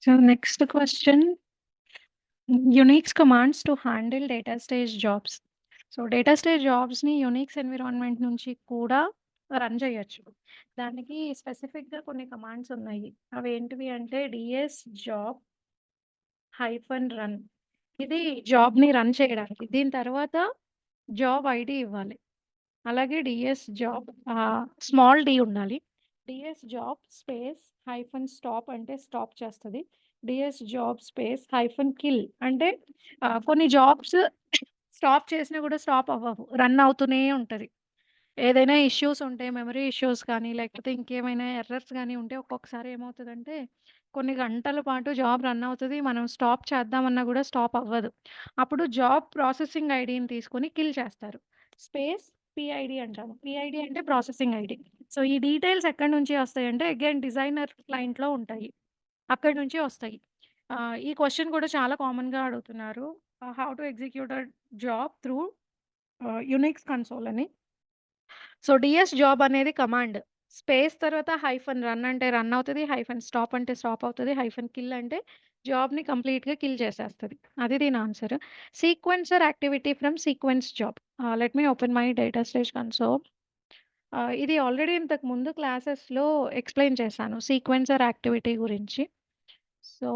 So next question, Unix commands to handle data stage jobs. So data stage జాబ్స్‌ని Unix environment నుంచి కూడా run చేయొచ్చు. దానికి స్పెసిఫిక్‌గా కొన్ని కమాండ్స్ ఉన్నాయి. అవేంటివి అంటే డీఎస్ జాబ్ హైఫన్ రన్. ఇది జాబ్‌ని రన్ చేయడానికి. దీని తర్వాత జాబ్ ఐడీ ఇవ్వాలి. అలాగే డీఎస్ జాబ్ స్మాల్ డి ఉండాలి. DS job space hyphen stop అంటే స్టాప్ చేస్తది. DS job space hyphen kill అంటే కొన్ని జాబ్స్ స్టాప్ చేసినా కూడా స్టాప్ అవ్వవు. రన్ అవుతూనే ఉంటది. ఏదైనా ఇష్యూస్ ఉంటే మెమరీ ఇష్యూస్ కానీ, లేకపోతే ఇంకేమైనా ఎర్రర్స్ గానీ ఉంటే ఒక్కొక్కసారి ఏమవుతదంటే, కొన్ని గంటల పాటు జాబ్ రన్ అవుతది. మనం స్టాప్ చేద్దామన్నా గూడా స్టాప్ అవ్వదు. అప్పుడు జాబ్ ప్రాసెసింగ్ ఐడీని తీసుకొని కిల్ చేస్తారు. స్పేస్ పీఐడీ అంటాము. పీఐడీ అంటే ప్రాసెసింగ్ ఐడీ. సో, ఈ డీటెయిల్స్ ఎక్కడి నుంచి వస్తాయంటే అగైన్ డిజైనర్ క్లయింట్‌లో ఉంటాయి. అక్కడి నుంచి వస్తాయి. ఈ క్వెషన్ కూడా చాలా కామన్‌గా అడుగుతున్నారు. How to execute a job through Unix console అని. సో, డీఎస్ జాబ్ అనేది కమాండ్. స్పేస్ తర్వాత హైఫన్ రన్ అంటే రన్ అవుతది. హైఫన్ స్టాప్ అంటే స్టాప్ అవుతది. హైఫన్ కిల్ అంటే జాబ్‌ని కంప్లీట్‌గా కిల్ చేసేస్తది. అది దీని answer. Sequencer activity from sequence job. Let me open my data stage console. ఇది ఆల్రెడీ ఇంతకు ముందు క్లాసెస్‌లో ఎక్స్‌ప్లెయిన్ చేశాను. సీక్వెన్సర్ యాక్టివిటీ గురించి. సో,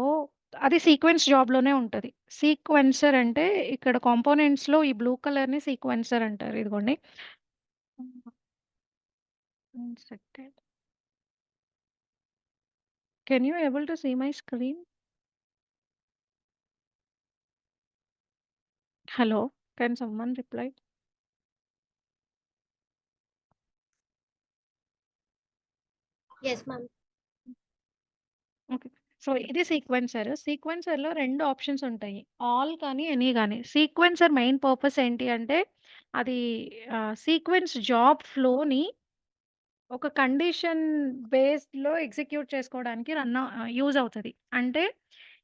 అది సీక్వెన్స్ జాబ్‌లోనే ఉంటది. సీక్వెన్సర్ అంటే ఇక్కడ కాంపోనెంట్స్‌లో ఈ బ్లూ కలర్‌ని సీక్వెన్సర్ అంటారు. ఇదిగోండి. One second. Can you able to see my screen? Hello, can someone reply? Yes, ma'am. Okay. So, ఇది సీక్వెన్సర్. సీక్వెన్సర్‌లో 2 ఆప్షన్స్ ఉంటాయి. ఆల్ కానీ, ఎనీ గాని. సీక్వెన్సర్ మెయిన్ పర్పస్ ఏంటి అంటే, అది సీక్వెన్స్ జాబ్ ఫ్లోని ఒక కండిషన్ బేస్డ్‌లో ఎగ్జిక్యూట్ చేసుకోవడానికి యూజ్ అవుతది. అంటే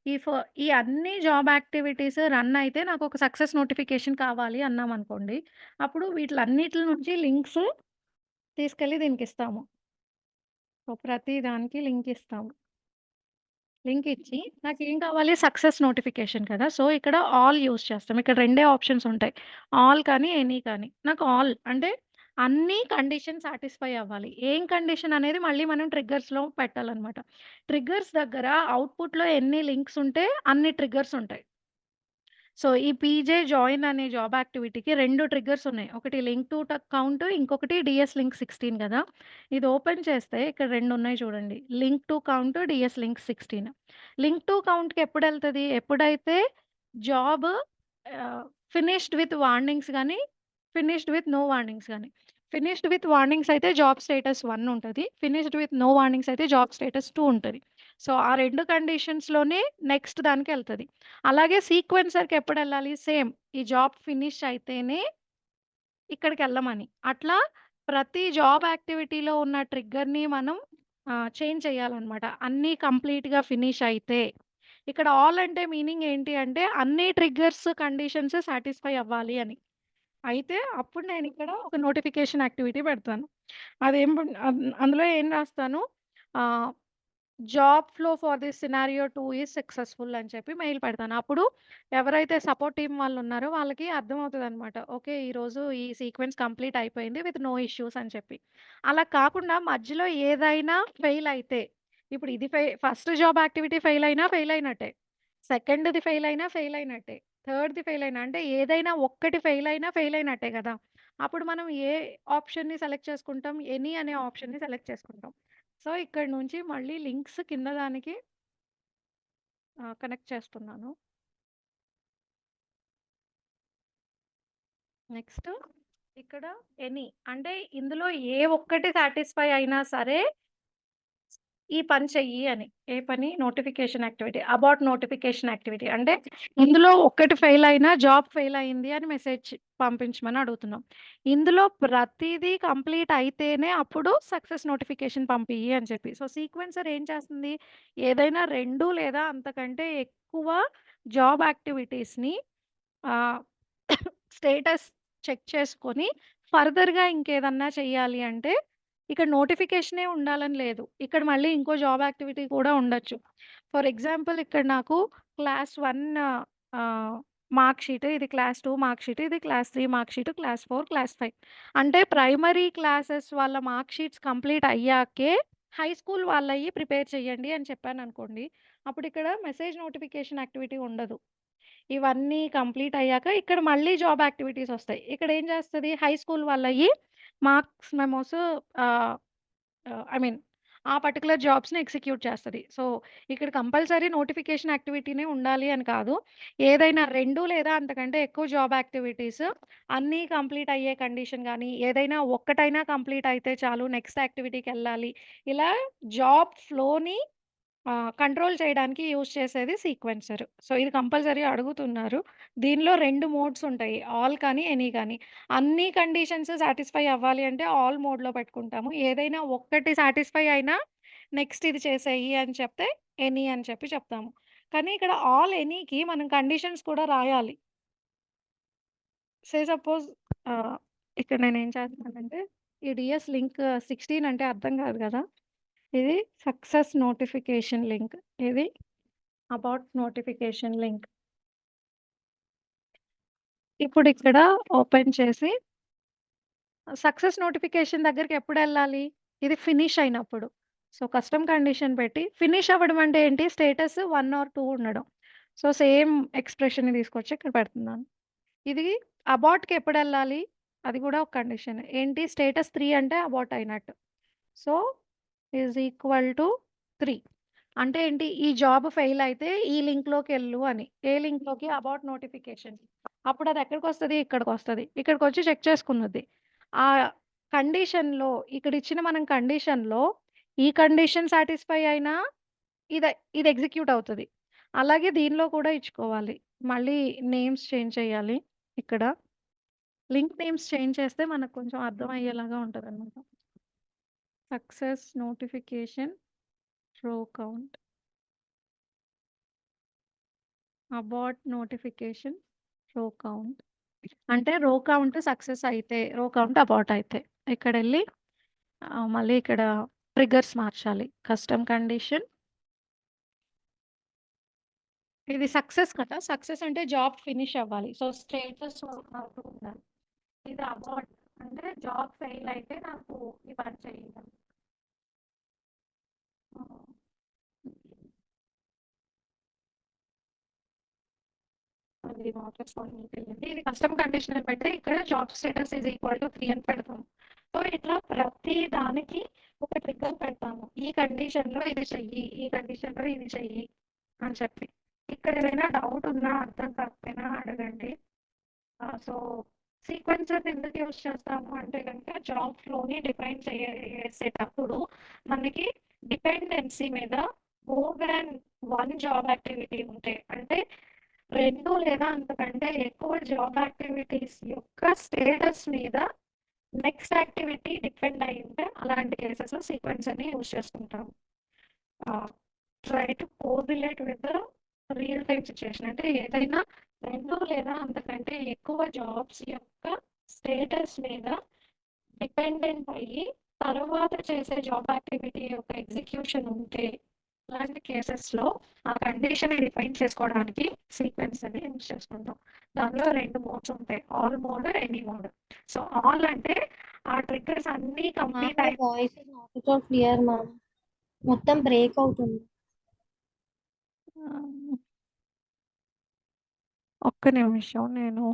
ఇఫ్ ఈ అన్ని జాబ్ యాక్టివిటీస్ రన్ అయితే నాకొక సక్సెస్ నోటిఫికేషన్ కావాలి అన్నామనుకోండి. అప్పుడు వీటిలన్నిట్లి నుంచి లింక్స్ తీసుకెళ్ళి దీనికిస్తాము. సో, ప్రతి దానికి లింక్ ఇస్తాము. లింక్ ఇచ్చి నాకేం కావాలి సక్సెస్ నోటిఫికేషన్ కదా! సో, ఇక్కడ ఆల్ యూజ్ చేస్తాం. ఇక్కడ రెండే ఆప్షన్స్ ఉంటాయి. ఆల్ కానీ, ఎనీ కానీ. నాకు ఆల్ అంటే అన్ని కండిషన్ సాటిస్ఫై అవ్వాలి. ఏం కండిషన్ అనేది మళ్ళీ మనం ట్రిగ్గర్స్‌లో పెట్టాలనమాట. ట్రిగ్గర్స్ దగ్గర అవుట్‌పుట్‌లో ఎన్ని లింక్స్ ఉంటే అన్ని ట్రిగ్గర్స్ ఉంటాయి. సో, ఈ పీజే జాయిన్ అనే జాబ్ యాక్టివిటీకి 2 ట్రిగ్గర్స్ ఉన్నాయి. ఒకటి లింక్ టు కౌంట్, ఇంకొకటి డీఎస్ లింక్ 16 గదా! ఇది ఓపెన్ చేస్తే ఇక్కడ 2 ఉన్నాయి చూడండి. Link to count, DS link 16. Link to కౌంట్‌కి ఎప్పుడెళ్తది? ఎప్పుడైతే job ah, finished with warnings గాని, ఫినిష్డ్ విత్ నో వార్నింగ్స్ గాని. ఫినిష్డ్ విత్ వార్నింగ్స్ అయితే జాబ్ స్టేటస్ 1 ఉంటది. ఫినిష్డ్ విత్ నో వార్నింగ్స్ అయితే జాబ్ స్టేటస్ 2 ఉంటది. సో, ఆ 2 కండిషన్స్‌లోనే నెక్స్ట్ దానికెళ్తది. అలాగే సీక్వెన్సర్‌కి ఎప్పుడెళ్ళాలి? సేమ్. ఈ జాబ్ ఫినిష్ అయితేనే ఇక్కడికెళ్ళమని. అట్లా ప్రతి జాబ్ యాక్టివిటీలో ఉన్న ట్రిగ్గర్‌ని మనం చేంజ్ చేయాలనమాట. అన్నీ కంప్లీట్‌గా ఫినిష్ అయితే. ఇక్కడ ఆల్ అంటే మీనింగ్ ఏంటి అంటే అన్ని ట్రిగ్గర్స్, కండిషన్స్ సాటిస్ఫై అవ్వాలి అని. అయితే అప్పుడు నేనిక్కడ ఒక నోటిఫికేషన్ యాక్టివిటీ పెడతాను. అదేం అందులో ఏం రాస్తాను? ఆహ్ job flow for this scenario 2 is successful అని చెప్పి మెయిల్ పెడతాను. అప్పుడు ఎవరైతే సపోర్ట్ టీమ్ వాళ్ళున్నారో వాళ్ళకి అర్థమవుతదనమాట. ఓకే. ఈరోజు ఈ సీక్వెన్స్ కంప్లీట్ అయిపోయింది విత్ నో ఇష్యూస్ అని చెప్పి. అలా కాకుండా మధ్యలో ఏదైనా ఫెయిల్ అయితే, ఇప్పుడు ఇది ఫస్ట్ జాబ్ యాక్టివిటీ ఫెయిల్ అయినా ఫెయిల్ అయినట్టే. సెకండ్‌ది ఫెయిల్ అయినా ఫెయిల్ అయినట్టే. థర్డ్‌ది ఫెయిల్ అయినా అంటే ఏదైనా ఒక్కటి ఫెయిల్ అయినా ఫెయిల్ అయినట్టే గదా! అప్పుడు మనం ఏ ఆప్షన్‌ని సెలెక్ట్ చేసుకుంటాం? ఎనీ అనే ఆప్షన్‌ని సెలెక్ట్ చేసుకుంటాం. సో, ఇక్కడి నుంచి మళ్ళీ లింక్స్ కింద దానికి కనెక్ట్ చేస్తున్నాను. నెక్స్ట్ ఇక్కడ ఎనీ అంటే ఇందులో ఏ ఒక్కటి సాటిస్ఫై అయినా సరే ఈ పని చెయ్యి అని. ఏ పని? Notification activity. Abort notification activity. అంటే ఇందులో ఒక్కటి ఫెయిల్ అయినా జాబ్ ఫెయిల్ అయింది అని మెసేజ్ పంపించమని అడుగుతున్నాం. ఇందులో ప్రతీదీ కంప్లీట్ అయితేనే అప్పుడు సక్సెస్ నోటిఫికేషన్ పంపియ్యి అని చెప్పి. సో, సీక్వెన్సర్ ఏం చేస్తుంది? ఏదైనా 2 లేదా అంతకంటే ఎక్కువ జాబ్ యాక్టివిటీస్‌ని ఆహ్, స్టేటస్ చెక్ చేసుకొని ఫర్దర్‌గా ఇంకేదన్నా చెయ్యాలి అంటే ఇక్కడ నోటిఫికేషనే ఉండాలని లేదు. ఇక్కడ మళ్ళీ ఇంకో జాబ్ యాక్టివిటీ కూడా ఉండొచ్చు. ఫర్ ఎగ్జాంపుల్ ఇక్కడ నాకు క్లాస్ 1 ఆహ్, మార్క్ షీట్, ఇది క్లాస్ 2 మార్క్ షీట్, ఇది class 3 mark sheet, class 4, class 5. అంటే ప్రైమరీ క్లాసెస్ వాళ్ళ మార్క్ షీట్స్ కంప్లీట్ అయ్యాకే హై స్కూల్ వాళ్ళయి ప్రిపేర్ చేయండి అని చెప్పాననుకోండి. అప్పుడు ఇక్కడ మెసేజ్ నోటిఫికేషన్ యాక్టివిటీ ఉండదు. ఇవన్నీ కంప్లీట్ అయ్యాక ఇక్కడ మళ్ళీ జాబ్ యాక్టివిటీస్ ఒస్తాయి. ఇక్కడ ఏం చేస్తది హై స్కూల్ వాళ్ళయి మార్క్స్ మెమోస్ ఆహ్, ఐ మీన్ ఆ పర్టిక్యులర్ జాబ్స్‌ని ఎగ్జిక్యూట్ చేస్తది. సో, ఇక్కడ కంపల్సరీ నోటిఫికేషన్ యాక్టివిటీనే ఉండాలి అని కాదు. ఏదైనా 2 లేదా అంతకంటే ఎక్కువ జాబ్ యాక్టివిటీస్ అన్నీ కంప్లీట్ అయ్యే కండిషన్ గానీ, ఏదైనా ఒక్కటైనా కంప్లీట్ అయితే చాలు నెక్స్ట్ యాక్టివిటీకెళ్ళాలి. ఇలా జాబ్ ఫ్లోని కంట్రోల్ చేయడానికి యూజ్ చేసేది సీక్వెన్సర్. సో, ఇది కంపల్సరీ అడుగుతున్నారు. దీనిలో 2 మోడ్స్ ఉంటాయి. ఆల్ కానీ, ఎనీ కానీ. అన్ని కండిషన్స్ సాటిస్ఫై అవ్వాలి అంటే ఆల్ మోడ్‌లో పెట్టుకుంటాము. ఏదైనా ఒక్కటి సాటిస్ఫై అయినా నెక్స్ట్ ఇది చేసేయి అని చెప్తే ఎనీ అని చెప్తాము. కానీ ఇక్కడ ఆల్, ఎనీకి మనం కండిషన్స్ కూడా రాయాలి. సపోజ్ ఆహ్, ఇక్కడ నేనేం చేస్తున్నానంటే ఈ డీఎస్ లింక్ 16 అంటే అర్థం కాదు కదా! ఇది సక్సెస్ నోటిఫికేషన్ లింక్. ఇది అబౌట్ నోటిఫికేషన్ లింక్. ఇప్పుడిక్కడ ఓపెన్ చేసి సక్సెస్ నోటిఫికేషన్ దగ్గరికి ఎప్పుడెళ్ళాలి? ఇది ఫినిష్ అయినప్పుడు. సో, కస్టమ్ కండిషన్ పెట్టి ఫినిష్ అవ్వడం అంటే ఏంటి? స్టేటస్ 1 ఆర్ 2 ఉండడం. సో, సేమ్ ఎక్స్‌ప్రెషన్‌ని తీసుకొచ్చి ఇక్కడ పెడుతున్నాను. ఇది అబార్ట్‌కి ఎప్పుడెళ్ళాలి? అది కూడా ఒక కండిషన్. ఏంటి? స్టేటస్ 3 అంటే అబార్ట్ అయినట్టు. So, is equal to 3. అంటే ఏంటి? ఈ జాబ్ ఫెయిల్ అయితే ఈ లింక్‌లోకెళ్ళు అని. ఏ లింక్‌లోకి? About notification. అప్పుడది ఎక్కడికొస్తది? ఇక్కడికొస్తది. ఇక్కడికొచ్చి చెక్ చేసుకునుద్ది. ఆ కండిషన్‌లో ఇక్కడిచ్చిన మనం కండిషన్‌లో ఈ కండిషన్ సాటిస్ఫై అయినా ఇది ఎగ్జిక్యూట్ అవుతది. అలాగే దీనిలో కూడా ఇచ్చుకోవాలి. మళ్ళీ నేమ్స్ చేంజ్ చేయాలి ఇక్కడ. లింక్ నేమ్స్ చేంజ్ చేస్తే మనకు కొంచెం అర్థమయ్యేలాగా ఉంటదనమాట. సక్సెస్ నోటిఫికేషన్ రో కౌంట్. అబార్ట్ నోటిఫికేషన్ రో కౌంట్. అంటే రో కౌంట్ సక్సెస్ అయితే, రో కౌంట్ అబార్ట్ అయితే. ఇక్కడెళ్ళి మళ్ళీ ఇక్కడ ట్రిగ్గర్స్ మార్చాలి. Custom condition. ఇది సక్సెస్ కదా! సక్సెస్ అంటే జాబ్ ఫినిష్ అవ్వాలి. సో, స్టేటస్ అవుతూ ఉండాలి. ఇది అబార్ట్ అంటే జాబ్ ఫెయిల్ అయితే నాకు ఈ పని చేయాలి. ఆహ్, అది నోటీస్ వెళ్ళింది. ఇది కస్టమ్ కండిషన్ అని పెడితే ఇక్కడ job status is equal to 3 అని పెడతాము. సో, ఇట్లా ప్రతి దానికి ఒక ట్రిగ్గర్ పెడతాము. ఈ కండిషన్‌లో ఇది చెయ్యి, ఈ కండిషన్‌లో ఇది చెయ్యి అని చెప్పి. ఇక్కడ ఏదైనా డౌట్ ఉన్నా, అర్థం కాకపోయినా అడగండి. సో, సీక్వెన్సర్ ఎందుకు యూజ్ చేస్తాము అంటే గనుక జాబ్ ఫ్లోని డిఫైన్ చేసేటప్పుడు మనకి డిపెండెన్సీ మీద మోర్ దాన్ 1 జాబ్ యాక్టివిటీ ఉంటే అంటే 2 లేదా అంతకంటే ఎక్కువ జాబ్ యాక్టివిటీస్ యొక్క స్టేటస్ మీద నెక్స్ట్ యాక్టివిటీ డిపెండ్ అయ్యి ఉంటే అలాంటి కేసెస్‌లో సీక్వెన్సర్‌ని యూజ్ చేసుకుంటాము. Try to correlate with the real time situation. అంటే ఏదైనా 2 లేదా అంతకంటే ఎక్కువ జాబ్స్ యొక్క స్టేటస్ మీద డిపెండెంట్ అయ్యి తర్వాత చేసే జాబ్ యాక్టివిటీ యొక్క ఎగ్జిక్యూషన్ ఉంటే అలాంటి కేసెస్‌లో ఆ కండిషన్‌ని డిఫైన్ చేసుకోవడానికి సీక్వెన్స్ అని యూజ్ చేసుకుంటాం. దానిలో 2 మోడ్స్ ఉంటాయి. All mode, any mode. So, all అంటే ఆ ట్రిగ్గర్స్ అన్నీ కంప్లీట్ మ్యామ్, అయి voice is not at all clear ma'am. మొత్తం బ్రేక్ అవుతుంది. ఆహ్, ఒక్క నిమిషం నేను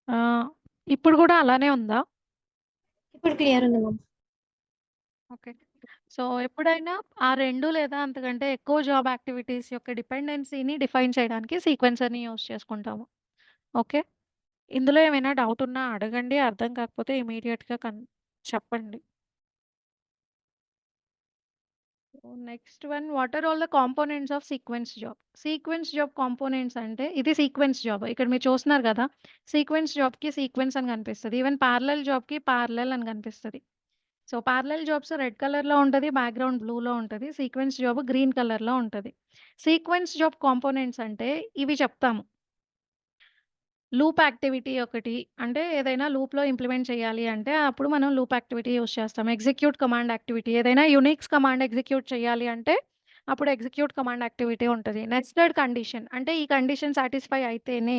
ఆహ్, ఇప్పుడు గూడా అలానే ఉందా? ఇప్పుడు క్లియర్ ఉంది మ్యామ్. ఓకే. సో, ఎప్పుడైనా ఆ 2 లేదా అంతకంటే ఎక్కువ జాబ్ యాక్టివిటీస్ యొక్క డిపెండెన్సీని డిఫైన్ చేయడానికి సీక్వెన్సర్‌ని యూజ్ చేసుకుంటాము. ఓకే. ఇందులో ఏమైనా డౌట్ ఉన్నా అడగండి. అర్థం కాకపోతే ఇమ్మీడియేట్‌గా చెప్పండి. Next one what are all the components of sequence job? Sequence job components అంటే ఇది సీక్వెన్స్ జాబ్. ఇక్కడ మీరు చూస్తున్నారు గదా! సీక్వెన్స్ జాబ్‌కి సీక్వెన్స్ అని కనిపిస్తది. ఈవెన్ పారలెల్ జాబ్‌కి పారలెల్ అని కనిపిస్తది. సో, పారలెల్ జాబ్స్ రెడ్ కలర్‌లో ఉంటది. బ్యాక్‌గ్రౌండ్ బ్లూలో ఉంటది. సీక్వెన్స్ జాబ్ గ్రీన్ కలర్‌లో ఉంటది. సీక్వెన్స్ జాబ్ కాంపోనెంట్స్ అంటే ఇవి చెప్తాము. లూప్ యాక్టివిటీ ఒకటి. అంటే ఏదైనా లూప్‌లో ఇంప్లిమెంట్ చేయాలి అంటే అప్పుడు మనం లూప్ యాక్టివిటీ యూజ్ చేస్తాం. ఎగ్జిక్యూట్ కమాండ్ యాక్టివిటీ ఏదైనా యూనిక్స్ కమాండ్ ఎగ్జిక్యూట్ చేయాలి అంటే అప్పుడు ఎగ్జిక్యూట్ కమాండ్ యాక్టివిటీ ఉంటది. నెస్టెడ్ కండిషన్ అంటే ఈ కండిషన్ సాటిస్ఫై అయితేనే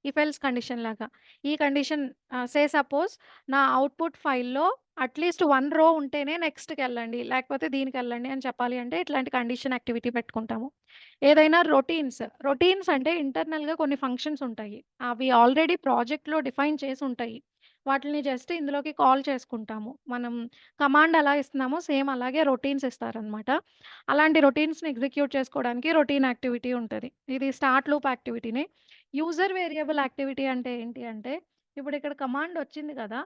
ఇఫ్ ఎల్స్ కండిషన్ లాగా. ఈ కండిషన్ సే సపోజ్ నా అవుట్‌పుట్ ఫైల్‌లో అట్‌లీస్ట్ 1 రో ఉంటేనే నెక్స్ట్‌కెళ్ళండి. లేకపోతే దీనికెళ్ళండి అని చెప్పాలి అంటే ఇట్లాంటి కండిషన్ యాక్టివిటీ పెట్టుకుంటాము. ఏదైనా రొటీన్స్ అంటే ఇంటర్నల్‌గా కొన్ని ఫంక్షన్స్ ఉంటాయి. అవి ఆల్రెడీ ప్రాజెక్ట్‌లో డిఫైన్ చేసుంటాయి. వాటిల్ని జస్ట్ ఇందులోకి కాల్ చేసుకుంటాము. మనం కమాండ్ ఎలా ఇస్తున్నామో సేమ్ అలాగే రొటీన్స్ ఇస్తారనమాట. అలాంటి రొటీన్స్‌ని ఎగ్జిక్యూట్ చేసుకోవడానికి రొటీన్ యాక్టివిటీ ఉంటది. ఇది స్టార్ట్ లూప్ యాక్టివిటీనే. యూజర్ వేరియబుల్ యాక్టివిటీ అంటే ఏంటి అంటే, ఇప్పుడు ఇక్కడ కమాండ్ వచ్చింది కదా!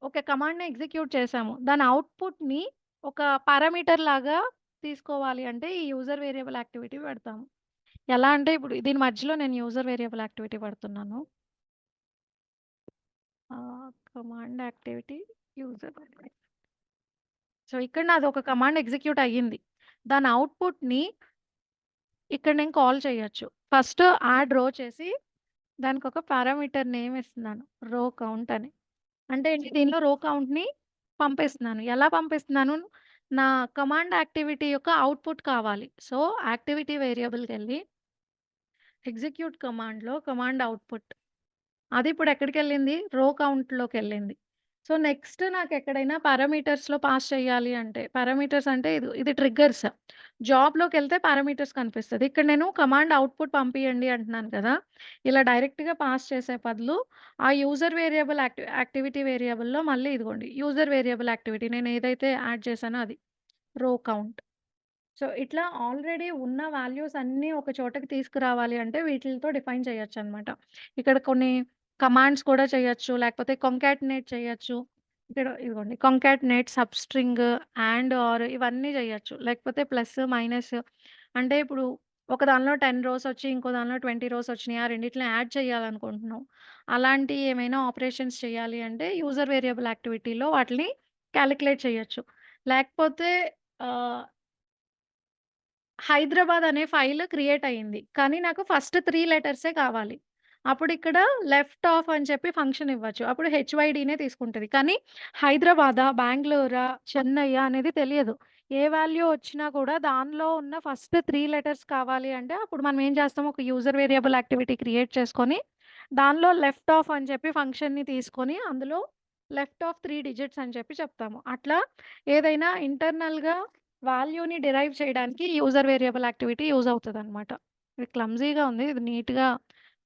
ఒక కమాండ్‌ని ఎగ్జిక్యూట్ చేసాము. దాని ఔట్‌పుట్‌ని ఒక పారామీటర్ లాగా తీసుకోవాలి అంటే ఈ యూజర్ వేరియబుల్ యాక్టివిటీ పెడతాము. ఎలా అంటే ఇప్పుడు దీని మధ్యలో నేను యూజర్ వేరియబుల్ యాక్టివిటీ పెడుతున్నాను. కమాండ్ యాక్టివిటీ యూజర్ సో, ఇక్కడ నాది ఒక కమాండ్ ఎగ్జిక్యూట్ అయ్యింది. దాని ఔట్‌పుట్‌ని ఇక్కడ నేను కాల్ చేయొచ్చు. ఫస్ట్ యాడ్ రో చేసి దానికొక పారామీటర్ నేమ్ ఇస్తున్నాను. రో కౌంట్ అని. అంటే ఏంటి దీనిలో రో కౌంట్‌ని పంపిస్తున్నాను. ఎలా పంపిస్తున్నాను? నా కమాండ్ యాక్టివిటీ యొక్క ఔట్‌పుట్ కావాలి. సో, యాక్టివిటీ వేరియబుల్‌కెళ్ళి ఎగ్జిక్యూట్ కమాండ్‌లో కమాండ్ ఔట్‌పుట్ అదిప్పుడు ఎక్కడికెళ్ళింది? రో కౌంట్‌లోకెళ్ళింది. సో, నెక్స్ట్ నాకెక్కడైనా పారామీటర్స్‌లో పాస్ చేయాలి అంటే, పారామీటర్స్ అంటే ఇది ట్రిగ్గర్స్. జాబ్‌లోకెళ్తే పారామీటర్స్ కనిపిస్తది. ఇక్కడ నేను కమాండ్ ఔట్‌పుట్ పంపియండి అంటున్నాను కదా! ఇలా డైరెక్ట్‌గా పాస్ చేసే బదులు, ఆ యూజర్ వేరియబుల్ యాక్టివిటీ వేరియబుల్‌లో మళ్ళీ ఇదిగోండి యూజర్ వేరియబుల్ యాక్టివిటీ నేనేదైతే యాడ్ చేశానో అది. రో కౌంట్. సో, ఇట్లా ఆల్రెడీ ఉన్న వాల్యూస్ అన్నీ ఒక చోటకి తీసుకురావాలి అంటే వీటిలతో డిఫైన్ చేయొచ్చనమాట. ఇక్కడ కొన్ని కమాండ్స్ కూడా చేయొచ్చు. లేకపోతే కాంకాటనేట్ చేయొచ్చు. ఇక్కడ ఇదిగోండి కాంకాటనేట్, సబ్‌స్ట్రింగ్, ఆండ్, ఆర్ ఇవన్నీ చేయొచ్చు. లేకపోతే ప్లస్, మైనస్ అంటే ఇప్పుడు ఒక దానిలో 10 రోస్ వచ్చి ఇంకో దానిలో 20 రోస్ వచ్చినాయి. ఆ రెండిటిని యాడ్ చేయాలనుకుంటున్నాం. అలాంటి ఏమైనా ఆపరేషన్స్ చేయాలి అంటే యూజర్ వేరియబుల్ యాక్టివిటీలో వాటిని కాలిక్యులేట్ చేయొచ్చు. లేకపోతే ఆహ్ హైదరాబాద్ అనే ఫైల్ క్రియేట్ అయింది. కానీ నాకు ఫస్ట్ 3 లెటర్సే కావాలి. అప్పుడిక్కడ లెఫ్ట్ ఆఫ్ అని చెప్పి ఫంక్షన్ ఇవ్వచ్చు. అప్పుడు హెచ్‌వైడీనే తీసుకుంటది. కానీ హైదరాబాదా, బెంగుళూరా, చెన్నయ్యా అనేది తెలియదు. ఏ వాల్యూ వచ్చినా కూడా దానిలో ఉన్న ఫస్ట్ 3 లెటర్స్ కావాలి అంటే అప్పుడు మనం ఏం చేస్తాం ఒక యూజర్ వేరియబుల్ యాక్టివిటీ క్రియేట్ చేసుకొని దానిలో లెఫ్ట్ ఆఫ్ అని చెప్పి ఫంక్షన్‌ని తీసుకొని అందులో లెఫ్ట్ ఆఫ్ 3 డిజిట్స్ అని చెప్పి చెప్తాము. అట్లా ఏదైనా ఇంటర్నల్‌గా వాల్యూని డిరైవ్ చేయడానికి యూజర్ వేరియబుల్ యాక్టివిటీ యూజ్ అవుతదనమాట. ఇది క్లమ్జీగా ఉంది. ఇది నీట్‌గా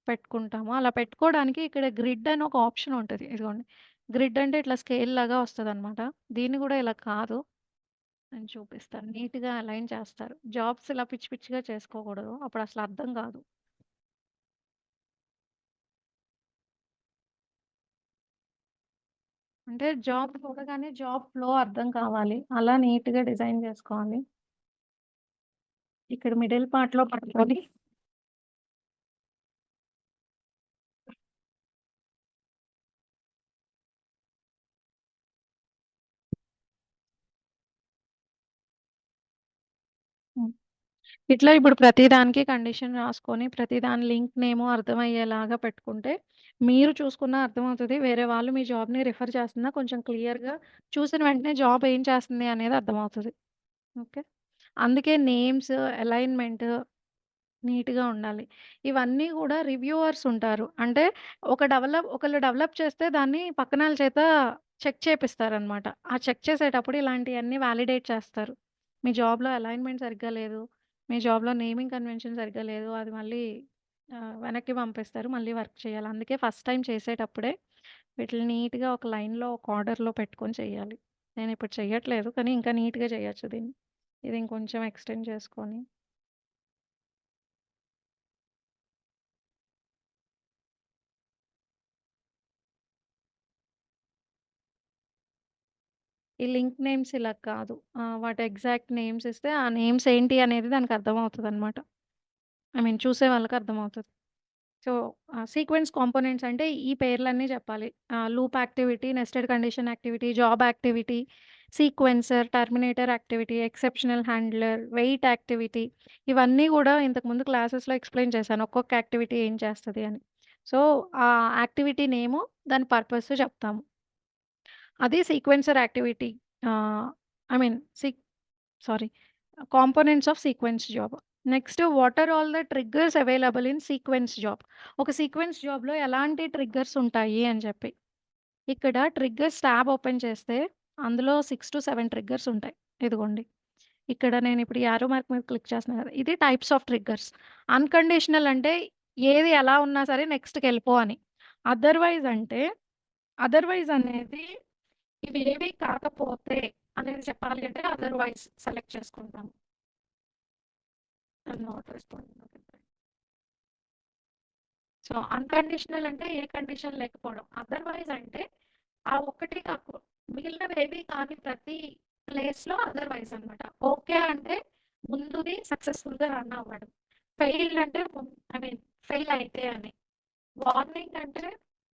పెట్టుకుంటాము. అలా పెట్టుకోవడానికి ఇక్కడ గ్రిడ్ అని ఒక ఆప్షన్ ఉంటది. ఇదిగోండి. గ్రిడ్ అంటే ఇట్లా స్కేల్ లాగా వస్తదనమాట. దీన్ని గూడా ఇలా కాదు. నేను చూపిస్తాను. నీట్‌గా అలైన్ చేస్తారు. జాబ్స్ ఇలా పిచ్చి పిచ్చిగా చేసుకోకూడదు. అప్పుడసలు అర్థం కాదు. అంటే జాబ్ చూడగానే జాబ్ ఫ్లో అర్థం కావాలి. అలా నీట్‌గా డిజైన్ చేసుకోవాలి. ఇక్కడ మిడిల్ పార్ట్‌లో పట్టుకొని హ్మ్. ఇట్లా ఇప్పుడు ప్రతి దానికి కండిషన్ రాసుకొని, ప్రతి దాని లింక్ నేము అర్థమయ్యేలాగా పెట్టుకుంటే, మీరు చూసుకున్నా అర్థమవుతది. వేరే వాళ్ళు మీ జాబ్‌ని రిఫర్ చేస్తున్నా కొంచెం క్లియర్‌గా చూసిన వెంటనే జాబ్ ఏం చేస్తుంది అనేది అర్థమవుతది. ఓకే. అందుకే నేమ్స్, అలైన్‌మెంట్ నీట్‌గా ఉండాలి. ఇవన్నీ గూడా రివ్యూవర్స్ ఉంటారు. అంటే ఒకళ్ళు డెవలప్ చేస్తే దాన్ని పక్కనాళ్ళ చేత చెక్ చేపిస్తారనమాట. ఆ చెక్ చేసేటప్పుడు ఇలాంటియన్నీ వాలిడేట్ చేస్తారు. మీ జాబ్‌లో అలైన్‌మెంట్ సరిగ్గా లేదు. మీ జాబ్‌లో నేమింగ్ కన్వెన్షన్ సరిగ్గా లేదు. అది మళ్ళీ వెనక్కి పంపిస్తారు. మళ్ళీ వర్క్ చేయాలి. అందుకే ఫస్ట్ టైమ్ చేసేటప్పుడే వీటిని నీట్‌గా ఒక లైన్‌లో, ఒక ఆర్డర్‌లో పెట్టుకొని చేయాలి. నేనిప్పుడు చెయ్యట్లేదు. కానీ ఇంకా నీట్‌గా చేయొచ్చు దీన్ని. ఇది ఇంకొంచెం ఎక్స్‌టెండ్ చేసుకొని ఈ లింక్ నేమ్స్ ఇలా కాదు. వాటి ఎగ్జాక్ట్ నేమ్స్ ఇస్తే, ఆ నేమ్స్ ఏంటి అనేది దానికి అర్థమవుతదనమాట. ఐ మీన్ చూసే వాళ్ళకి అర్థమవుతది. సో, సీక్వెన్స్ కాంపోనెంట్స్ అంటే ఈ పేర్లన్నీ చెప్పాలి. Loop activity, nested condition activity, job activity, sequencer, terminator activity, exceptional handler, wait activity ఇవన్నీ గూడా ఇంతకుముందు క్లాసెస్‌లో ఎక్స్‌ప్లెయిన్ చేశాను. ఒక్కొక్క యాక్టివిటీ ఏం చేస్తది అని. సో, ఆ యాక్టివిటీ నేము, దాని పర్పస్ చెప్తాము. అది sequencer activity. Ah, I mean sorry components of sequence job. Next what are all the triggers available in sequence job. ఒక సీక్వెన్స్ జాబ్‌లో ఎలాంటి ట్రిగ్గర్స్ ఉంటాయి అని చెప్పి. ఇక్కడ ట్రిగ్గర్స్ టాబ్ ఓపెన్ చేస్తే అందులో 6-7 ట్రిగ్గర్స్ ఉంటాయి. ఇదిగోండి. ఇక్కడ నేనిప్పుడు ఈ యారో మార్క్ మీద క్లిక్ చేస్తున్నాను కదా! ఇది టైప్స్ ఆఫ్ ట్రిగ్గర్స్. అన్‌కండిషనల్ అంటే ఏది ఎలా ఉన్నా సరే నెక్స్ట్‌కెళ్ళిపో అని. అదర్‌వైజ్ అంటే అదర్‌వైజ్ అనేది ఇవేవి కాకపోతే అనేది చెప్పాలి అంటే అదర్‌వైజ్ సెలెక్ట్ చేసుకుంటాము. Not responding. సో, అన్‌కండిషనల్ అంటే ఏ కండిషన్ లేకపోవడం. అదర్‌వైజ్ అంటే ఆ ఒక్కటి మిగిలినవేవి కాని ప్రతి ప్లేస్‌లో అదర్‌వైజ్ అనమాట. ఓకే అంటే ముందుది సక్సెస్‌ఫుల్‌గా రన్ అవ్వడం. ఫెయిల్డ్ అంటే ఐ మీన్ ఫెయిల్ అయితే అని. వార్నింగ్ అంటే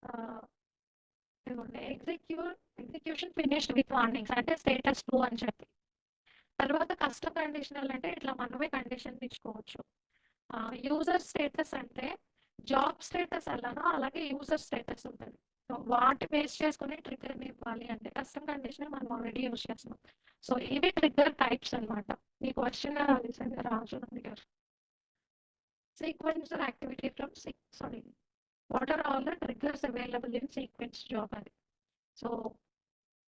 ఆహ్, ఇదిగోండి ఎగ్జిక్యూషన్ ఫినిష్డ్ విత్ వార్నింగ్స్ అంటే స్టేటస్ 2 అని చెప్పి. తర్వాత కస్టమ్ కండిషనల్ అంటే ఇట్లా మనమే కండిషన్ ఇచ్చుకోవచ్చు. యూజర్ స్టేటస్ అంటే జాబ్ స్టేటస్ ఎలానో అలాగే యూజర్ స్టేటస్ ఉంటుంది. సో, వాటి బేస్ చేసుకొని ట్రిగ్గర్‌ని ఇవ్వాలి అంటే కస్టమ్ కండిషన్ మనం ఆల్రెడీ యూజ్ చేస్తున్నాం. సో, ఇవి ట్రిగ్గర్ టైప్స్ అన్నమాట. ఈ క్వెషన్ రీసెంట్‌గా రాజు అడిగారు. Sequencer activity from sorry what are all the triggers available in sequence job అది. సో,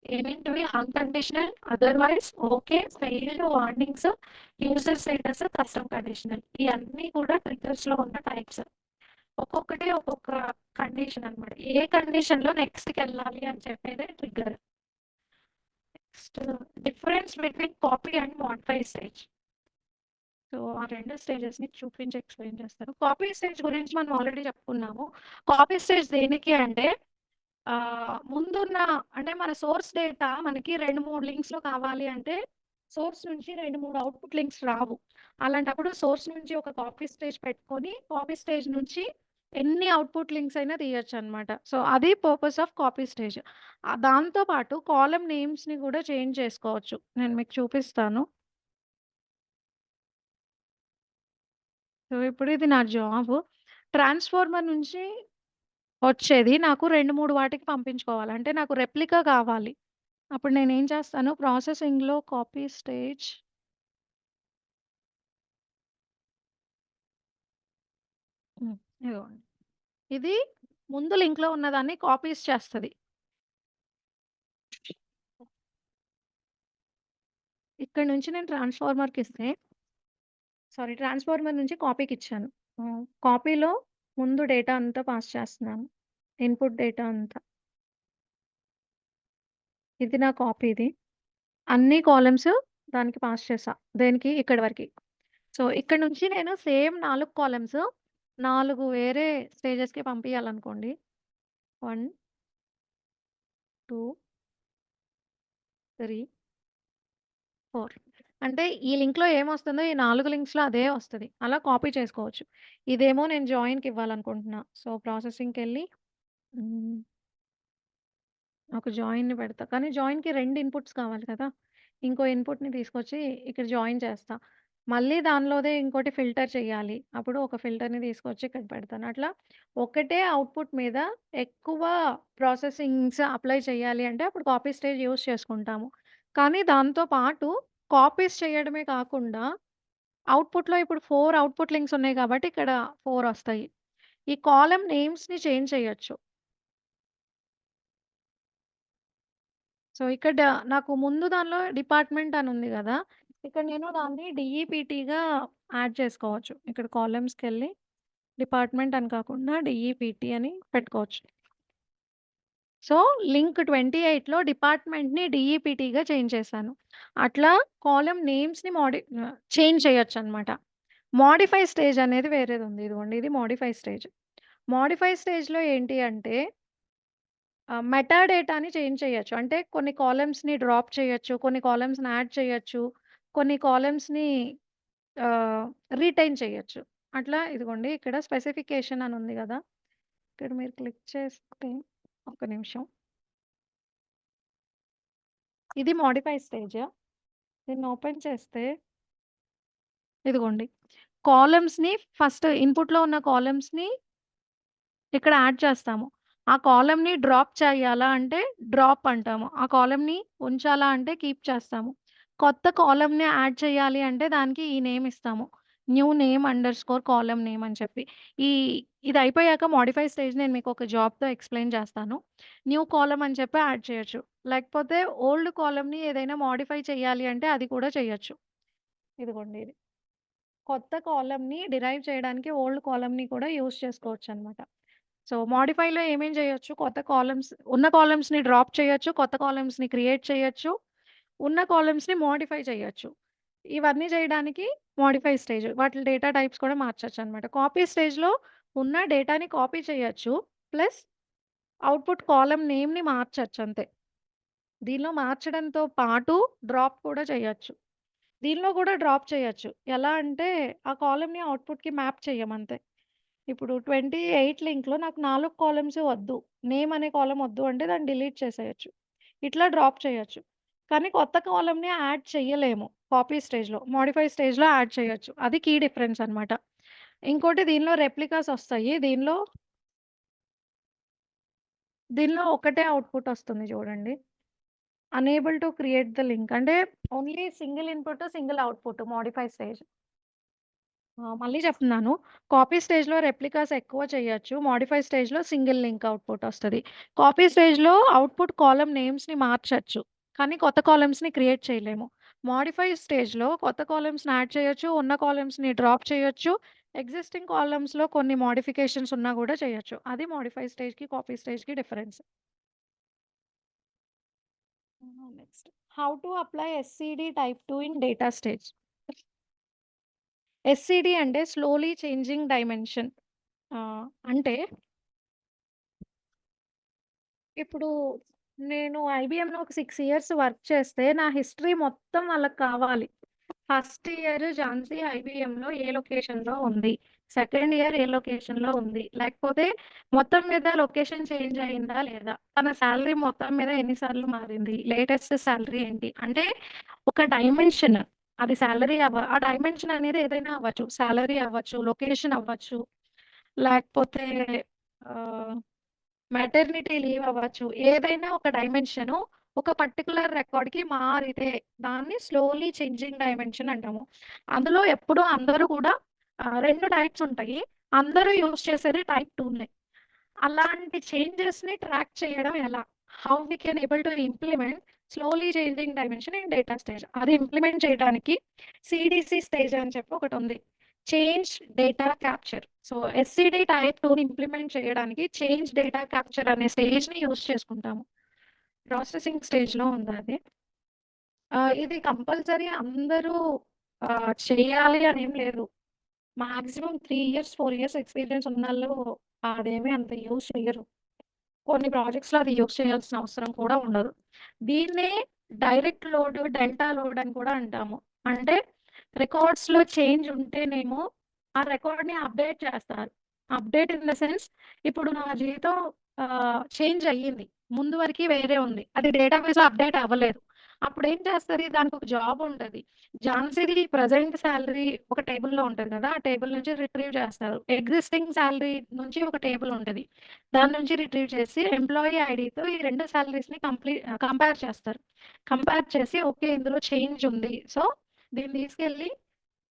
ఏమేంటివి unconditional, otherwise, okay, failed, warnings, user status, custom conditional. ఇయన్నీ కూడా ట్రిగ్గర్స్‌లో ఉన్న టైప్స్. ఒక్కొక్కటి ఒక్కొక్క కండిషన్ అనమాట. ఏ కండిషన్‌లో నెక్స్ట్‌కెళ్ళాలి అని చెప్పేదే trigger. Next difference between copy and modify stage. So, ఆ 2 స్టేజెస్‌ని చూపించి ఎక్స్‌ప్లెయిన్ చేస్తాను. కాపీ స్టేజ్ గురించి మనం ఆల్రెడీ చెప్పుకున్నాము. కాపీ స్టేజ్ దేనికి అంటే ముందున్న అంటే మన సోర్స్ డేటా మనకి 2, 3 లింక్స్‌లో కావాలి అంటే సోర్స్ నుంచి 2, 3 అవుట్‌పుట్ లింక్స్ రావు. అలాంటప్పుడు సోర్స్ నుంచి ఒక కాపీ స్టేజ్ పెట్టుకొని, కాపీ స్టేజ్ నుంచి ఎన్ని అవుట్‌పుట్ లింక్స్ అయినా తీయొచ్చనమాట. సో, అది పర్పస్ ఆఫ్ కాపీ స్టేజ్. దాంతో పాటు కాలమ్ నేమ్స్‌ని కూడా చేంజ్ చేసుకోవచ్చు. నేను మీకు చూపిస్తాను. సో, ఇప్పుడు ఇది నా జాబు. ట్రాన్స్‌ఫార్మర్ నుంచి వచ్చేది నాకు 2, 3 వాటికి పంపించుకోవాలి. అంటే నాకు రెప్లికా కావాలి. అప్పుడు నేనేం చేస్తాను ప్రాసెసింగ్‌లో కాపీ స్టేజ్ హ్మ్. ఇదిగోండి. ఇది ముందు లింక్‌లో ఉన్నదాన్ని కాపీస్ చేస్తది. ఇక్కడి నుంచి నేను ట్రాన్స్‌ఫార్మర్‌కిస్తే ట్రాన్స్‌ఫార్మర్ నుంచి కాపీకిచ్చాను. కాపీలో ముందు డేటా అంతా పాస్ చేస్తున్నాను. ఇన్‌పుట్ డేటా అంతా. ఇది నా కాపీది. అన్ని కాలమ్స్ దానికి పాస్ చేశా. దేనికి? ఇక్కడి వరకి. సో, ఇక్కడి నుంచి నేను సేమ్ 4 కాలమ్స్ 4 వేరే స్టేజెస్‌కి పంపియాలనుకోండి. 1, 2, 3, 4 అంటే ఈ లింక్‌లో ఏమొస్తుందో ఈ 4 లింక్స్‌లో అదే వస్తది. అలా కాపీ చేసుకోవచ్చు. ఇదేమో నేను జాయిన్‌కి ఇవ్వాలనుకుంటున్నా. సో, ప్రాసెసింగ్‌కెళ్ళి హ్మ్. ఒక జాయిన్‌ని పెడతా. కానీ జాయిన్‌కి 2 ఇన్‌పుట్స్ కావాలి కదా! ఇంకో ఇన్‌పుట్‌ని తీసుకొచ్చి ఇక్కడ జాయిన్ చేస్తా. మళ్ళీ దానిలోదే ఇంకోటి ఫిల్టర్ చేయాలి. అప్పుడు ఒక ఫిల్టర్‌ని తీసుకొచ్చి ఇక్కడ పెడతాను. అట్లా ఒకటే అవుట్‌పుట్ మీద ఎక్కువ ప్రాసెసింగ్స్ అప్లై చేయాలి అంటే అప్పుడు కాపీ స్టేజ్ యూజ్ చేసుకుంటాము. కానీ దాంతో పాటు కాపీస్ చేయడమే కాకుండా అవుట్‌పుట్‌లో ఇప్పుడు 4 అవుట్‌పుట్ లింక్స్ ఉన్నాయి కాబట్టి ఇక్కడ 4 వస్తాయి. ఈ కాలమ్ నేమ్స్‌ని చేంజ్ చేయొచ్చు. సో, ఇక్కడ నాకు ముందు దానిలో డిపార్ట్‌మెంట్ అని ఉంది గదా! ఇక్కడ నేను దాన్ని డీఈపీటీగా యాడ్ చేసుకోవచ్చు. ఇక్కడ కాలమ్స్‌కెళ్ళి డిపార్ట్‌మెంట్ అని కాకుండా డీఈపీటీ అని పెట్టుకోవచ్చు. సో, లింక్ 28లో డిపార్ట్‌మెంట్‌ని డీఈపీటీగా చేంజ్ చేశాను. అట్లా కాలమ్ నేమ్స్‌ని చేంజ్ చేయొచ్చనమాట. మోడిఫై స్టేజ్ అనేది వేరేదుంది. ఇదిగోండి ఇది మోడిఫై స్టేజ్. మోడిఫై స్టేజ్‌లో ఏంటి అంటే మెటా డేటాని చేంజ్ చేయొచ్చు. అంటే కొన్ని కాలమ్స్‌ని డ్రాప్ చేయొచ్చు. కొన్ని కాలమ్స్‌ని యాడ్ చేయొచ్చు. కొన్ని కాలమ్స్‌ని ఆహ్, రిటైన్ చేయొచ్చు. అట్లా ఇదిగోండి ఇక్కడ స్పెసిఫికేషన్ అని ఉంది గదా! ఇక్కడ మీరు క్లిక్ చేస్తే ఒక్క నిమిషం. ఇది మోడిఫై స్టేజ్. దీన్ని ఓపెన్ చేస్తే ఇదిగోండి. కాలమ్స్‌ని ఫస్ట్ ఇన్‌పుట్‌లో ఉన్న కాలమ్స్‌ని ఇక్కడ యాడ్ చేస్తాము. ఆ కాలమ్‌ని డ్రాప్ చేయాలా అంటే డ్రాప్ అంటాము. ఆ కాలమ్‌ని ఉంచాలా అంటే కీప్ చేస్తాము. కొత్త కాలమ్‌ని యాడ్ చేయాలి అంటే దానికి ఈ నేమ్ ఇస్తాము. New name underscore column name అని చెప్పి. ఈ ఇది అయిపోయాక మోడిఫై స్టేజ్ నేను మీకు ఒక జాబ్‌తో ఎక్స్‌ప్లెయిన్ చేస్తాను. న్యూ కాలమ్ అని చెప్పి యాడ్ చేయొచ్చు. లేకపోతే ఓల్డ్ కాలమ్‌ని ఏదైనా మోడిఫై చేయాలి అంటే అది కూడా చేయొచ్చు. ఇదిగోండి ఇది. కొత్త కాలమ్‌ని డిరైవ్ చేయడానికి ఓల్డ్ కాలమ్‌ని కూడా యూజ్ చేసుకోవచ్చనమాట. సో, మోడిఫైలో ఏమేం చేయొచ్చు? కొత్త కాలమ్స్ ఉన్న కాలమ్స్‌ని డ్రాప్ చేయొచ్చు. కొత్త కాలమ్స్‌ని క్రియేట్ చేయొచ్చు. ఉన్న కాలమ్స్‌ని మోడిఫై చేయొచ్చు. ఇవన్నీ చేయడానికి మోడిఫై స్టేజ్. వాటి డేటా టైప్స్ కూడా మార్చొచ్చనమాట. కాపీ స్టేజ్‌లో ఉన్న డేటాని కాపీ చేయొచ్చు. ప్లస్ అవుట్‌పుట్ కాలమ్ నేమ్‌ని మార్చొచ్చు అంతే. దీనిలో మార్చడంతో పాటు డ్రాప్ కూడా చేయొచ్చు. దీనిలో కూడా డ్రాప్ చేయొచ్చు. ఎలా అంటే ఆ కాలమ్‌ని అవుట్‌పుట్‌కి మ్యాప్ చెయ్యమంతే. ఇప్పుడు 28 లింక్‌లో నాకు 4 కాలమ్స్ వద్దు. నేమ్ అనే కాలమ్ వద్దు అంటే దాన్ని డిలీట్ చేసేయొచ్చు. ఇట్లా డ్రాప్ చేయొచ్చు. కానీ కొత్త కాలమ్‌ని యాడ్ చెయ్యలేము. కాపీ స్టేజ్‌లో. మోడిఫై స్టేజ్‌లో యాడ్ చేయొచ్చు. అది కీ డిఫరెన్స్ అన్నమాట. ఇంకోటి దీనిలో రెప్లికాస్ ఒస్తాయి. దీనిలో ఒకటే అవుట్‌పుట్ ఒస్తుంది చూడండి. Unable to create the link అంటే only single input, single output modify stage. మళ్ళీ చెప్తున్నాను. కాపీ స్టేజ్‌లో రెప్లికాస్ ఎక్కువ చేయొచ్చు. మోడిఫై స్టేజ్‌లో సింగిల్ లింక్ అవుట్‌పుట్ ఒస్తది. కాపీ స్టేజ్‌లో అవుట్‌పుట్ కాలమ్ నేమ్స్‌ని మార్చొచ్చు. కానీ కొత్త కాలమ్స్‌ని క్రియేట్ చేయలేము. మోడిఫై స్టేజ్‌లో కొత్త కాలమ్స్‌ని యాడ్ చేయొచ్చు. ఉన్న కాలమ్స్‌ని డ్రాప్ చేయొచ్చు. ఎగ్జిస్టింగ్ కాలమ్స్‌లో కొన్ని మోడిఫికేషన్స్ ఉన్నా గూడా చేయొచ్చు. అది మోడిఫై స్టేజ్‌కి, కాపీ స్టేజ్‌కి difference. Next how to apply SCD type 2 in data stage. SCD అంటే స్లోలీ చేంజింగ్ డైమెన్షన్. అంటే ఇప్పుడు నేను ఐబీఎంలో ఒక 6 ఇయర్స్ వర్క్ చేస్తే, నా హిస్టరీ మొత్తం వాళ్ళకి కావాలి. ఫస్ట్ ఇయర్ ఝాన్సీ ఐబీఎంలో ఏ లొకేషన్‌లో ఉంది. సెకండ్ ఇయర్ ఏ లొకేషన్‌లో ఉంది. లేకపోతే మొత్తం మీద లొకేషన్ చేంజ్ అయిందా లేదా? తన సాలరీ మొత్తం మీద ఎన్ని సార్లు మారింది? లేటెస్ట్ సాలరీ ఏంటి? అంటే ఒక డైమెన్షన్ అది సాలరీ ఆ డైమెన్షన్ అనేది ఏదైనా అవ్వచ్చు. సాలరీ అవ్వచ్చు, లొకేషన్ అవ్వచ్చు, లేకపోతే ఆహ్ మెటర్నిటీ లీవ్ అవ్వచ్చు. ఏదైనా ఒక డైమెన్షను ఒక పర్టిక్యులర్ రికార్డ్‌కి మారితే దాన్ని స్లోలీ చేంజింగ్ డైమెన్షన్ అంటాము. అందులో ఎప్పుడు అందరూ కూడా 2 టైప్స్ ఉంటాయి. అందరూ యూజ్ చేసేది టైప్ 2నే. అలాంటి చేంజెస్‌ని ట్రాక్ చేయడం ఎలా? How we can able to implement slowly changing dimension in data stage. అది ఇంప్లిమెంట్ చేయడానికి సీడీసీ స్టేజ్ అని చెప్పి ఒకటుంది. Change data capture. So, SCD type 2ని ఇంప్లిమెంట్ చేయడానికి చేంజ్ డేటా క్యాప్చర్ అనే స్టేజ్‌ని యూజ్ చేసుకుంటాము. ప్రాసెసింగ్ స్టేజ్‌లో ఉందది. ఇది కంపల్సరీ అందరూ చేయాలి అనేం లేదు. మాక్సిమం 3 ఇయర్స్, 4 ఇయర్స్ ఎక్స్‌పీరియన్స్ ఉన్నోళ్ళు అదేమి అంత యూజ్ చెయ్యరు. కొన్ని ప్రాజెక్ట్స్‌లో అది యూజ్ చేయాల్సిన అవసరం కూడా ఉండదు. దీన్నే డైరెక్ట్ లోడ్, డెల్టా లోడ్ అని కూడా అంటాము. అంటే రికార్డ్స్‌లో చేంజ్ ఉంటేనేమో ఆ రికార్డ్‌ని అప్డేట్ చేస్తారు. అప్డేట్ ఇన్ ద సెన్స్ ఇప్పుడు నా జీతం చేంజ్ అయ్యింది. ముందు వరకి వేరే ఉంది. అది డేటాబేస్‌లో అప్డేట్ అవ్వలేదు. అప్పుడేం చేస్తది దానికొక జాబ్ ఉంటది. ఝాన్సీది ప్రెజెంట్ సాలరీ ఒక టేబుల్‌లో ఉంటది కదా! ఆ టేబుల్ నుంచి రిట్రీవ్ చేస్తారు. ఎగ్జిస్టింగ్ సాలరీ నుంచి ఒక టేబుల్ ఉంటది. దాని నుంచి రిట్రీవ్ చేసి ఎంప్లాయీ ఐడీతో ఈ 2 సాలరీస్‌ని కంపేర్ చేస్తారు. కంపేర్ చేసి ఓకే. ఇందులో చేంజ్ ఉంది. సో, దీన్ని తీసుకెళ్ళి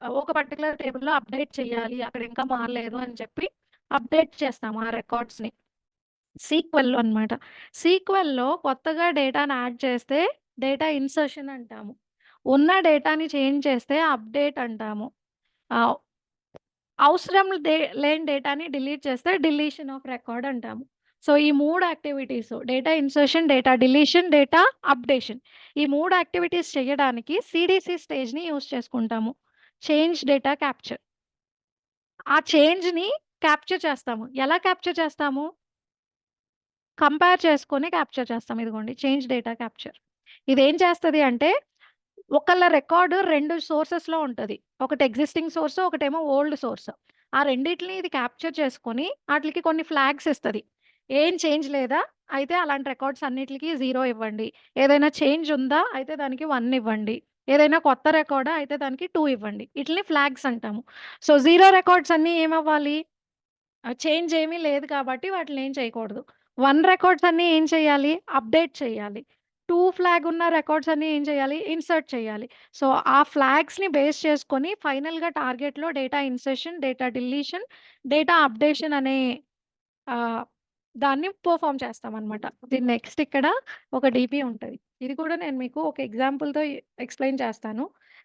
ఒక పర్టిక్యులర్ టేబుల్‌లో అప్డేట్ చేయాలి. అక్కడ ఇంకా మారలేదు అని చెప్పి అప్డేట్ చేస్తాము ఆ రికార్డ్స్‌ని. సీక్వెల్‌లో అన్నమాట. సీక్వెల్‌లో కొత్తగా డేటాని యాడ్ చేస్తే డేటా ఇన్సర్షన్ అంటాము. ఉన్న డేటాని చేంజ్ చేస్తే అప్డేట్ అంటాము. ఆహ్, అవసరం లేని డేటాని డిలీట్ చేస్తే డిలీషన్ ఆఫ్ రికార్డ్ అంటాము. సో, ఈ 3 activities data insertion, data deletion, data updation. ఈ 3 యాక్టివిటీస్ చేయడానికి సీడీసీ స్టేజ్‌ని యూజ్ చేసుకుంటాము. Change data capture. ఆ చేంజ్‌ని క్యాప్చర్ చేస్తాము. ఎలా క్యాప్చర్ చేస్తాము? కంపేర్ చేసుకొని క్యాప్చర్ చేస్తాం. ఇదిగోండి చేంజ్ డేటా క్యాప్చర్. ఇదేం చేస్తది అంటే, ఒకళ్ళ రికార్డ్ 2 సోర్సెస్‌లో ఉంటది. ఒకటి ఎక్సిస్టింగ్ సోర్స్, ఒకటేమో ఓల్డ్ సోర్స్. ఆ రెండిటిని ఇది క్యాప్చర్ చేసుకొని, ఆటిలికి కొన్ని ఫ్లాగ్స్ ఇస్తది. ఏం చేంజ్ లేదా? అయితే అలాంటి రికార్డ్స్ అన్నిట్లికి 0 ఇవ్వండి. ఏదైనా చేంజ్ ఉందా? అయితే దానికి 1 ఇవ్వండి. ఏదైనా కొత్త రికార్డా? అయితే దానికి 2 ఇవ్వండి. ఈటిలిని ఫ్లాగ్స్ అంటాము. సో, 0 రికార్డ్స్ అన్నీ ఏమవ్వాలి? చేంజ్ ఏమీ లేదు కాబట్టి వాటినేం చేయకూడదు. 1 రికార్డ్స్ అన్నీ ఏం చేయాలి? అప్‌డేట్ చేయాలి. 2 ఫ్లాగ్ ఉన్న రికార్డ్స్ అన్నీ ఏం చేయాలి? ఇన్సర్ట్ చేయాలి. సో, ఆ ఫ్లాగ్స్‌ని బేస్ చేసుకొని ఫైనల్‌గా టార్గెట్‌లో data insertion, data deletion, data updation అనే ఆహ్, దాన్ని పెర్ఫార్మ్ చేస్తామనమాట. దీని నెక్స్ట్ ఇక్కడ ఒక డీపీ ఉంటది. ఇది కూడా నేను మీకు ఒక ఎగ్జాంపుల్‌తో ఎక్స్‌ప్లెయిన్ చేస్తాను.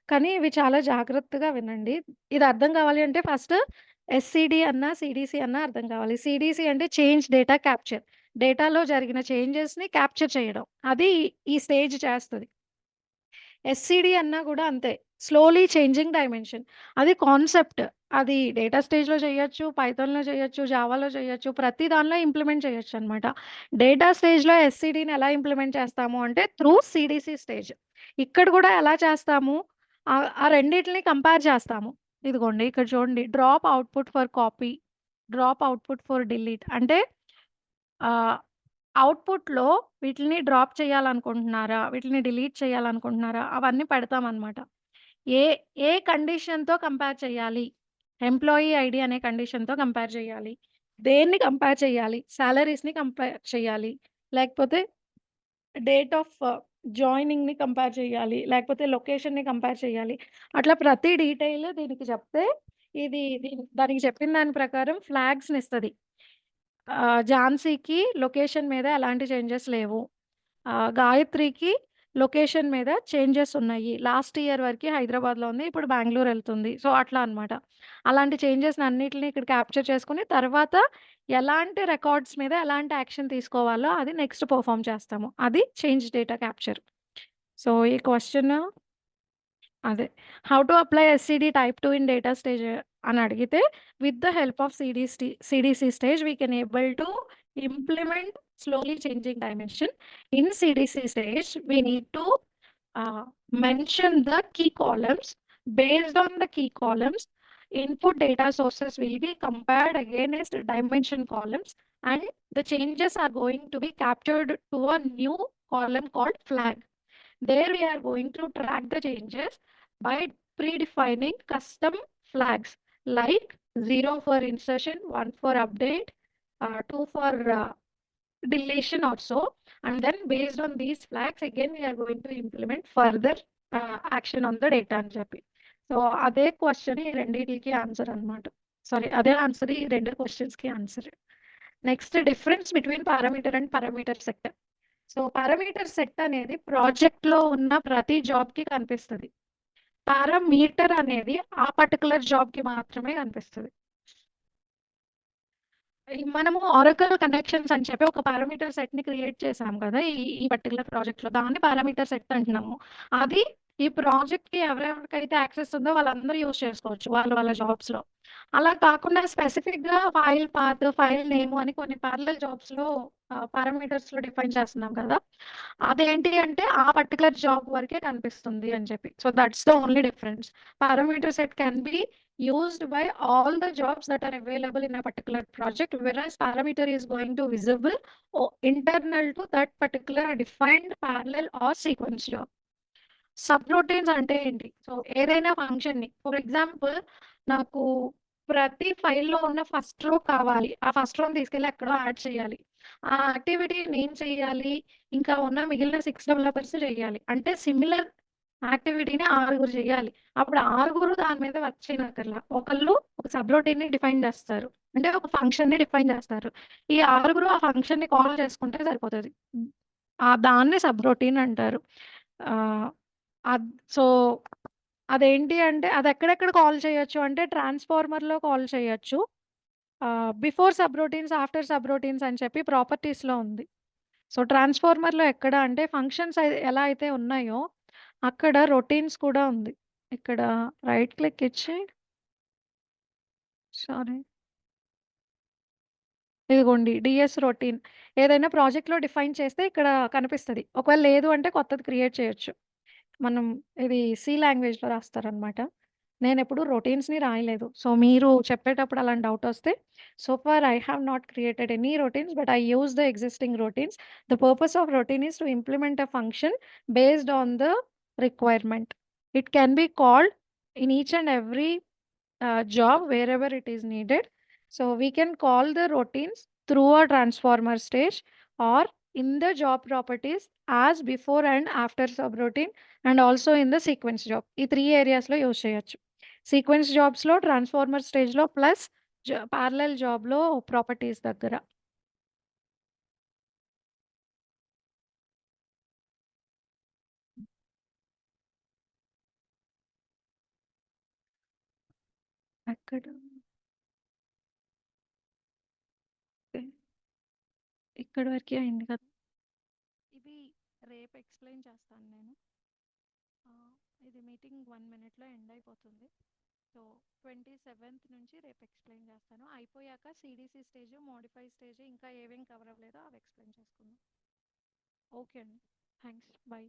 కానీ ఇవి చాలా జాగ్రత్తగా వినండి. ఇది అర్థం కావాలి అంటే ఫస్ట్ ఎస్‌సీడీ అన్నా, సీడీసీ అన్నా అర్థం కావాలి. సీడీసీ అంటే చేంజ్ డేటా క్యాప్చర్. డేటాలో జరిగిన చేంజెస్‌ని క్యాప్చర్ చేయడం. అది ఈ స్టేజ్ చేస్తది. ఎస్‌సీడీ అన్నా గూడా అంతే. Slowly changing dimension. అది కాన్సెప్ట్. అది డేటా స్టేజ్‌లో చేయొచ్చు, పైథాన్‌లో చేయొచ్చు, జావాలో చేయొచ్చు. ప్రతి దానిలో ఇంప్లిమెంట్ చేయొచ్చనమాట. డేటా స్టేజ్‌లో ఎస్‌సీడీని ఎలా ఇంప్లిమెంట్ చేస్తాము అంటే త్రూ సీడీసీ స్టేజ్. ఇక్కడ గూడా ఎలా చేస్తాము? ఆ రెండిటిని కంపేర్ చేస్తాము. ఇదిగోండి ఇక్కడ చూడండి. Drop output for copy, drop output for delete. అంటే ఆహ్, అవుట్‌పుట్‌లో వీటిలిని డ్రాప్ చేయాలనుకుంటున్నారా? వీటిలిని డిలీట్ చేయాలనుకుంటున్నారా? అవన్నీ పెడతామనమాట. ఏ ఏ కండిషన్‌తో కంపేర్ చేయాలి? ఎంప్లాయీ ఐడీ అనే కండిషన్‌తో కంపేర్ చేయాలి. దేన్ని కంపేర్ చేయాలి? సాలరీస్‌ని కంపేర్ చేయాలి. లేకపోతే డేట్ ఆఫ్ జాయినింగ్‌ని కంపేర్ చేయాలి. లేకపోతే లొకేషన్‌ని కంపేర్ చేయాలి. అట్లా ప్రతి డీటెయిల్ దీనికి చెప్తే ఇది దానికి చెప్పిన దాని ప్రకారం ఫ్లాగ్స్‌నిస్తది. ఝాన్సీకి లొకేషన్ మీద ఎలాంటి చేంజెస్ లేవు. గాయత్రికి లొకేషన్ మీద చేంజెస్ ఉన్నాయి. లాస్ట్ ఇయర్ వరకి హైదరాబాద్‌లో ఉంది. ఇప్పుడు బెంగుళూరు ఎళ్తుంది. సో, అట్లా అన్నమాట. అలాంటి చేంజెస్‌ని అన్నిటిని ఇక్కడ క్యాప్చర్ చేసుకొని తర్వాత ఎలాంటి రికార్డ్స్ మీద ఎలాంటి యాక్షన్ తీసుకోవాలో అది నెక్స్ట్ పెర్ఫార్మ్ చేస్తాము. అది చేంజ్ డేటా క్యాప్చర్. సో, ఈ క్వెషన్ అదే. How to apply SCD type 2 in data stage అని అడిగితే, with the help of CDC stage we can able to implement slowly changing dimension. In CDC stage we need to mention the key columns. Based on the key columns, input data sources will be compared against dimension columns, and the changes are going to be captured to a new column called flag. There we are going to track the changes by predefining custom flags like 0 for insertion, 1 for update, 2 for deletion also. And then based on these flags, again we are going to implement further action on the data అని చెప్పి. So అదే question ఈ రెండిటికి answer అన్నమాట. Sorry అదే answer ఈ 2 క్వశ్చన్స్‌కి answer. Next difference between parameter and parameter set. So parameter set అనేది ప్రాజెక్ట్‌లో ఉన్న ప్రతి జాబ్‌కి కనిపిస్తది. పారామీటర్ అనేది ఆ పర్టిక్యులర్ జాబ్‌కి మాత్రమే కనిపిస్తది. మనము ఆరకల్ కనెక్షన్స్ అని చెప్పి ఒక పారామీటర్ సెట్‌ని క్రియేట్ చేసాం కదా! ఈ పర్టిక్యులర్ ప్రాజెక్ట్‌లో. దాన్ని పారామీటర్ సెట్ అంటున్నాము. అది ఈ ప్రాజెక్ట్‌కి ఎవరెవరికైతే యాక్సెస్ ఉందో వాళ్ళందరూ యూజ్ చేసుకోవచ్చు. వాళ్ళ జాబ్స్‌లో. అలా కాకుండా స్పెసిఫిక్‌గా ఫైల్ పాత్, ఫైల్ నేమ్ అని కొన్ని పారలెల్ జాబ్స్‌లో పారామీటర్స్‌లో డిఫైన్ చేస్తున్నాం కదా! అదేంటి అంటే ఆ పర్టిక్యులర్ జాబ్ వరకే కనిపిస్తుంది అని చెప్పి. So, that's the only difference. Parameter set can be used by all the jobs that are available in a particular project, whereas parameter is going to visible internal to that particular defined parallel or sequence job. సబ్‌రొటీన్స్ అంటే ఏంటి? So, ఏదైనా ఫంక్షన్‌ని for example నాకు ప్రతి ఫైల్‌లో ఉన్న first row కావాలి. ఆ ఫస్ట్ రోని తీసుకెళ్ళి ఎక్కడో యాడ్ చేయాలి. ఆ యాక్టివిటీ నేను చేయాలి. ఇంకా ఉన్న మిగిలిన 6 డెవలపర్స్ చేయాలి. అంటే సిమిలర్ యాక్టివిటీని ఆరుగురు చేయాలి. అప్పుడు ఆరుగురు దాని మీద వర్క్ చేయనక్కర్లా. ఒకళ్ళు ఒక సబ్‌రొటీన్‌ని డిఫైన్ చేస్తారు. అంటే ఒక ఫంక్షన్‌ని డిఫైన్ చేస్తారు. ఈ ఆరుగురు ఆ ఫంక్షన్‌ని కాల్ చేసుకుంటే సరిపోతది. దాన్ని సబ్‌రొటీన్ అంటారు. ఆహ్, అద్ సో, అదేంటి అంటే అదెక్కడెక్కడ కాల్ చేయొచ్చు అంటే ట్రాన్స్‌ఫార్మర్‌లో కాల్ చేయొచ్చు. బిఫోర్ సబ్‌రొటీన్స్, ఆఫ్టర్ సబ్‌రొటీన్స్ అని చెప్పి ప్రాపర్టీస్‌లో ఉంది. సో, ట్రాన్స్‌ఫార్మర్‌లో ఎక్కడ అంటే ఫంక్షన్స్ ఎలా అయితే ఉన్నాయో అక్కడ రొటీన్స్ కూడా ఉంది. ఇక్కడ రైట్ క్లిక్ ఇచ్చి సారీ. ఇదిగోండి డీఎస్ రొటీన్. ఏదైనా ప్రాజెక్ట్‌లో డిఫైన్ చేస్తే ఇక్కడ కనిపిస్తది. ఒకవేళ లేదు అంటే కొత్తది క్రియేట్ చేయొచ్చు. మనం ఇది సి లాంగ్వేజ్‌లో రాస్తారనమాట. నేనెప్పుడు రొటీన్స్‌ని రాయలేదు. సో, మీరు చెప్పేటప్పుడు అలాంటి డౌటొస్తే, so far I have not created any routines, but I use the existing routines. The purpose of routine is to implement a function based on the requirement. It can be called in each and every job wherever it is needed. So we can call the routines through a transformer stage or in the job properties as before and after subroutine and also in the sequence job. ఈ 3 ఏరియాస్‌లో use చేయొచ్చు. Sequence జాబ్స్‌లో, transformer స్టేజ్‌లో plus parallel జాబ్‌లో properties దగ్గర. అక్కడ okay. ఇక్కడి వరకే అయింది కదా! ఇది రేపు ఎక్స్‌ప్లెయిన్ చేస్తాను నేను. ఇది మీటింగ్ 1 మినిట్‌లో ఎండ్ అయిపోతుంది. సో 27th నుంచి రేపు ఎక్స్‌ప్లెయిన్ చేస్తాను. అయిపోయాక సీడీసీ స్టేజ్, మోడిఫై స్టేజ్ ఇంకా ఏమేం కవర్ అవ్వలేదో అవి ఎక్స్‌ప్లెయిన్ చేసుకుందాం. ఓకే అండి. థాంక్స్. బై.